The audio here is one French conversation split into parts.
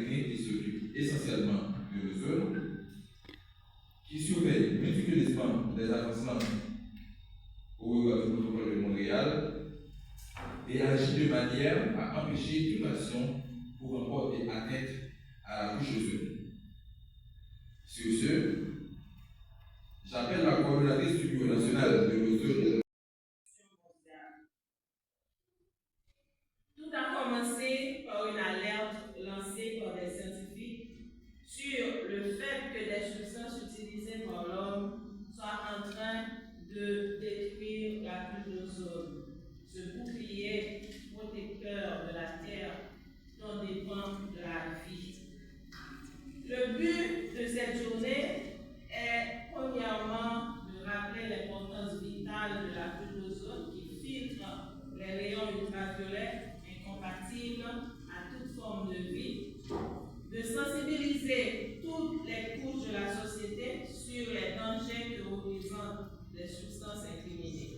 cabinet qui s'occupe essentiellement de l'ozone, qui surveille méticuleusement les avancements au regard du protocole de Montréal et agit de manière à empêcher toute action pouvant porter atteinte à la couche d'ozone. Sur ce, j'appelle la coordonnatrice du Bureau national de l'ozone. Tout a commencé par une alerte lancée par des scientifiques sur le fait que des substances utilisées par l'homme soient en train de détruire la couche d'ozone, ce bouclier protecteur de la Terre dont dépend la vie. Le but de cette journée est premièrement de rappeler l'importance vitale de la couche d'ozone qui filtre les rayons ultraviolets incompatibles à toute forme de vie, de sensibiliser toutes les couches de la société sur les dangers que représentent les substances incriminées.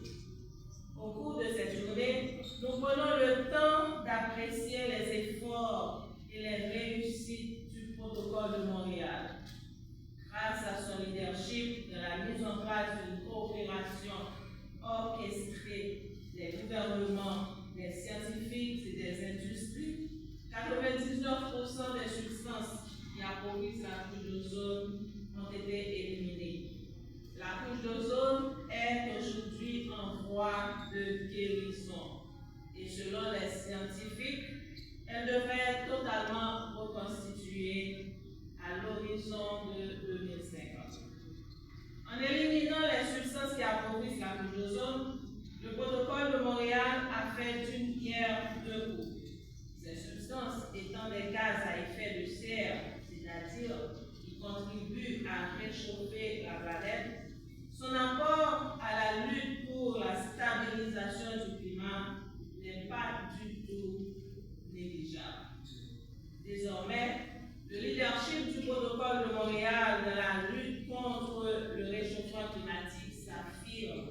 Au cours de cette journée, nous prenons le temps d'apprécier les efforts et les réussites du protocole de Montréal. Grâce à son leadership dans la mise en place d'une coopération orchestrée des gouvernements, des scientifiques et des industries, 99% des substances qui appauvrissent la couche d'ozone ont été éliminées. La couche d'ozone est aujourd'hui en voie de guérison et selon les scientifiques, elle devrait être totalement reconstituée à l'horizon de 2050. En éliminant les substances qui appauvrissent la couche d'ozone, le protocole de Montréal a fait d'une pierre deux coups. Ces substances étant des gaz à effet de serre, c'est-à-dire qui contribuent à réchauffer la planète, son apport à la lutte pour la stabilisation du climat n'est pas du tout négligeable. Désormais, le leadership du protocole de Montréal dans la lutte contre le réchauffement climatique s'affirme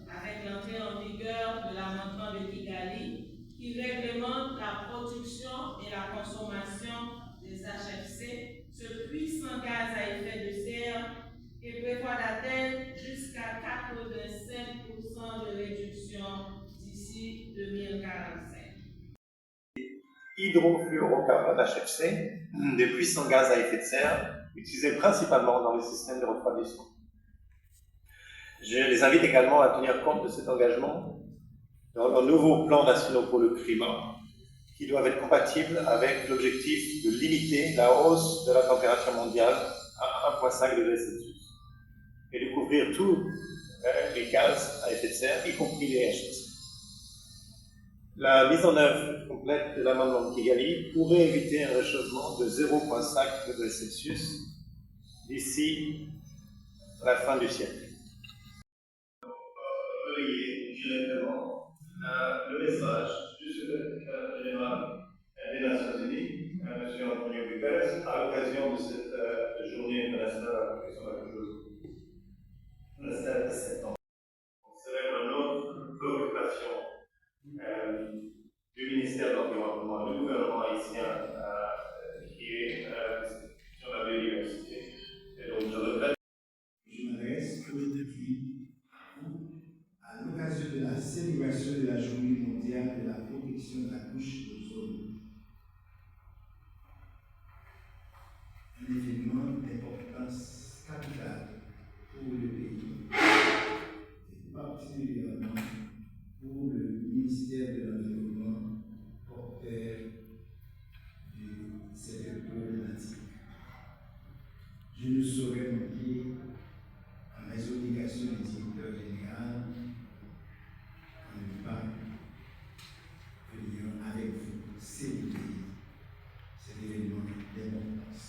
avec l'entrée en vigueur de l'amendement de Kigali qui réglemente la production et la consommation des HFC, ce puissant gaz à effet de serre, et prévoit d'atteindre jusqu'à 85% de réduction d'ici 2045. Hydrofluorocarbone HFC, des puissants gaz à effet de serre, utilisés principalement dans les systèmes de refroidissement. Je les invite également à tenir compte de cet engagement dans leurs nouveaux plans nationaux pour le climat, qui doivent être compatibles avec l'objectif de limiter la hausse de la température mondiale à 1,5 degré Celsius et de couvrir tous les gaz à effet de serre, y compris les HFC. La mise en œuvre complète de l'amendement de Kigali pourrait éviter un réchauffement de 0,5 degré Celsius d'ici la fin du siècle. Relayer directement le message du secrétaire général des Nations Unies, M. Antonio Guterres, à l'occasion de cette journée internationale de la protection de la couche d'ozone, le 7 septembre. On célèbre notre préoccupation du ministère de l'Environnement, du gouvernement haïtien, qui est sur la biodiversité. Et donc, je regrette. Je m'adresse aujourd'hui à vous à l'occasion de la célébration de la Journée mondiale de la protection de la couche d'ozone. Un événement d'importance capitale pour le pays et particulièrement pour le ministère de l'Environnement, porteur de cette problématique. Je ne saurais manquer à mes obligations de directeur général en ne pas venir avec vous célébrer cet événement d'importance.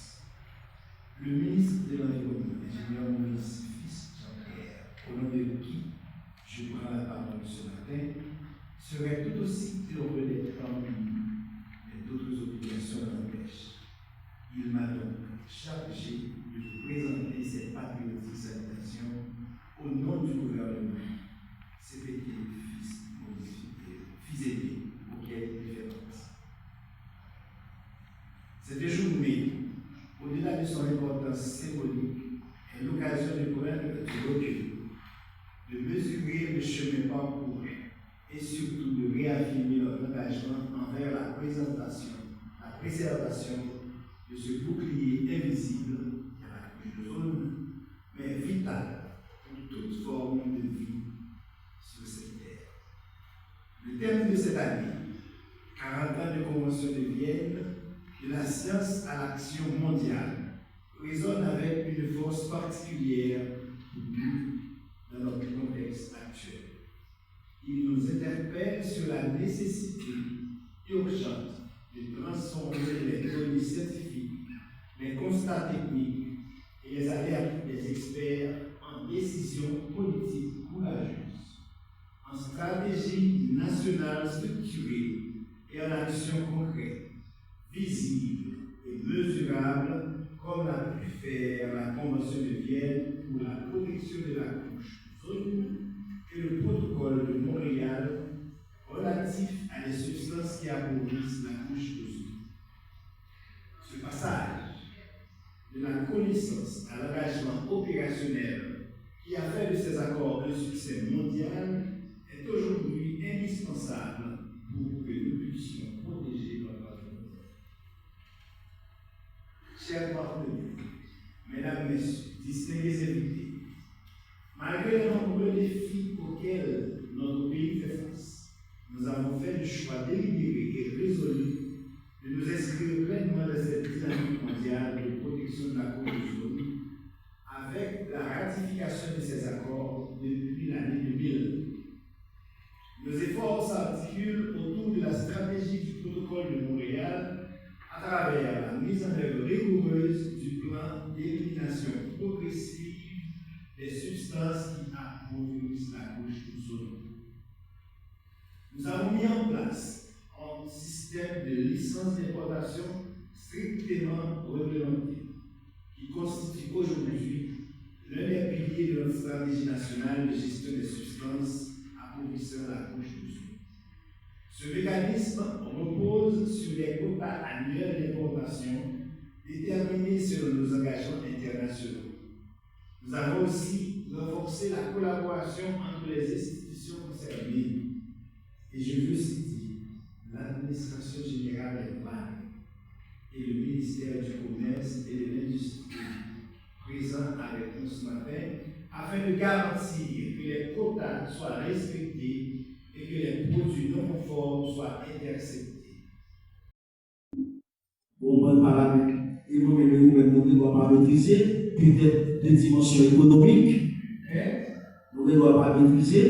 journée, au-delà de son importance symbolique, est l'occasion de prendre du recul, de mesurer le chemin parcouru et surtout de réaffirmer notre engagement envers la préservation de ce bouclier invisible de la couche d'ozone, mais vital pour toute forme de vie sur cette terre. Le thème de cette année, 40 ans de Convention de Vienne, de la science à l'action mondiale, résonne avec une force particulière pour nous dans notre contexte actuel. Il nous interpelle sur la nécessité urgente de transformer les données scientifiques, les constats techniques et les alertes des experts en décisions politiques courageuses, en stratégie nationale structurée et en action concrète, visible et mesurable, comme l'a pu faire la Convention de Vienne pour la protection de la couche d'ozone et le protocole de Montréal relatif à des substances qui appauvrissent la couche d'ozone. Ce passage de la connaissance à l'engagement opérationnel qui a fait de ces accords un succès mondial est aujourd'hui indispensable pour que nous puissions protéger notre environnement. Chers partenaires, mesdames, messieurs, distingués invités, malgré les nombreux défis auxquels notre pays fait face, nous avons fait le choix délibéré et résolu de nous inscrire pleinement dans cette dynamique mondiale de protection de la couche d'ozone avec la ratification de ces accords depuis l'année 2000. Nos efforts s'articulent autour de la stratégie du protocole de Montréal à travers la mise en œuvre rigoureuse du plan d'élimination progressive des substances qui appauvrissent la couche d'ozone. Nous avons mis en place un système de licence d'importation strictement réglementé qui constitue aujourd'hui l'un des piliers de notre stratégie nationale de gestion des substances appauvrissant la couche d'ozone. Ce mécanisme repose sur des quotas annuels d'importation déterminés selon nos engagements internationaux. Nous avons aussi renforcé la collaboration entre les institutions concernées. Et je veux citer l'administration générale des douanes et le ministère du Commerce et de l'Industrie, présents avec nous ce matin, afin de garantir que les quotas soient respectés et que les produits non conformes soient interceptés. Bon, paramètres, et nous-mêmes, nous ne devons pas maîtriser, peut-être de dimension économique, nous ne devons pas maîtriser,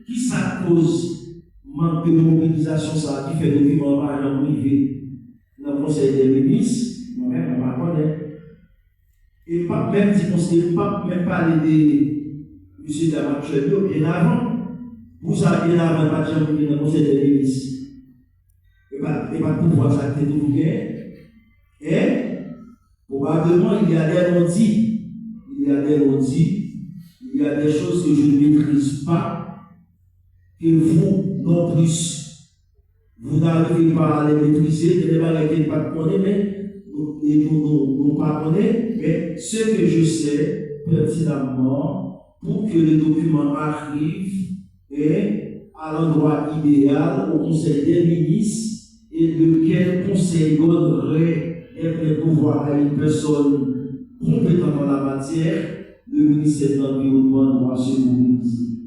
qui ça cause manque de mobilisation, ça qui fait document par exemple privé dans le Conseil des ministres, moi-même, on ne connaît. Et pas même si on ne pas même parler de M. Damakchel bien avant, vous savez bien avant, pas de dans le Conseil des ministres. Et pas de pouvoir s'acter tout bien. Et probablement, il y a des non-dits, il y a des choses que je ne maîtrise pas, que vous, non plus, vous n'arrivez pas à les maîtriser, il y a des choses pas connaître, mais nous pas connaître, mais ce que je sais pertinemment pour que le document arrive et à l'endroit idéal au Conseil des ministres et lequel conseil donnerait un pouvoir à une personne compétente en la matière, le ministère de l'Environnement doit se mobiliser.